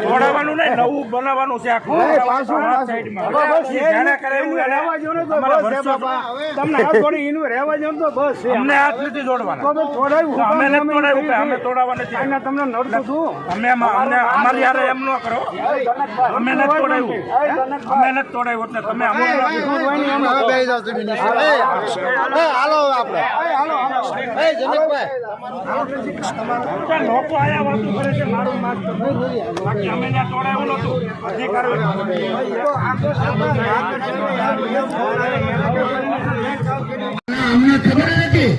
દોડાવાનું નહીં, નવું બનાવવાનું છે આખું. તમને હાથ જોડી એનું રહેવા જો તો બસ અમને હાથ નથી જોડવાના. અમે નથી તોડાવ્યું, અમે તોડાવવા નથી. તમને નડતું છું અમે અમારી યારે એમ ન કરો. અમે નથી તોડાવ્યું, અમે નથી તોડાવ્યું એટલે તમે લોકો આયા વાતો કરે છે મારું માર બાકી અમે ત્યાં તોડાવ્યું નતું. અધિકારીઓ અમને ખબર નથી.